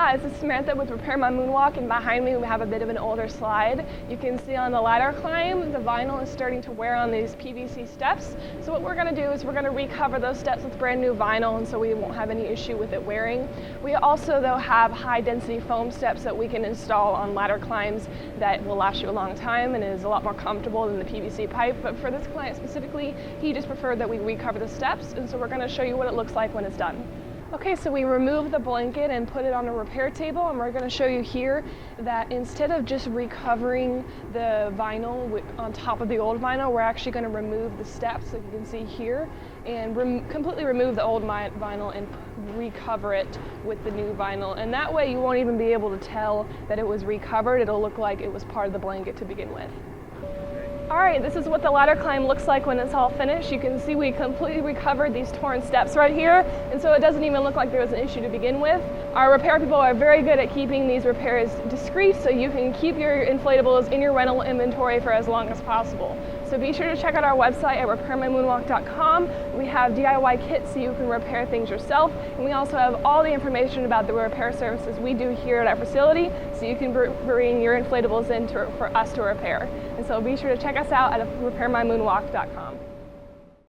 Hi, this is Samantha with Repair My Moonwalk, and behind me we have a bit of an older slide. You can see on the ladder climb, the vinyl is starting to wear on these PVC steps. So what we're going to do is we're going to recover those steps with brand new vinyl, and so we won't have any issue with it wearing. We also, though, have high density foam steps that we can install on ladder climbs that will last you a long time and is a lot more comfortable than the PVC pipe. But for this client specifically, he just preferred that we recover the steps, and so we're going to show you what it looks like when it's done. Okay, so we remove the blanket and put it on a repair table, and we're going to show you here that instead of just recovering the vinyl on top of the old vinyl, we're actually going to remove the steps, like you can see here, and completely remove the old vinyl and recover it with the new vinyl. And that way you won't even be able to tell that it was recovered. It'll look like it was part of the blanket to begin with. Alright, this is what the ladder climb looks like when it's all finished. You can see we completely recovered these torn steps right here, and so it doesn't even look like there was an issue to begin with. Our repair people are very good at keeping these repairs discreet, so you can keep your inflatables in your rental inventory for as long as possible. So be sure to check out our website at repairmymoonwalk.com. We have DIY kits so you can repair things yourself, and we also have all the information about the repair services we do here at our facility, so you can bring your inflatables in for us to repair. And so be sure to check us out at repairmymoonwalk.com.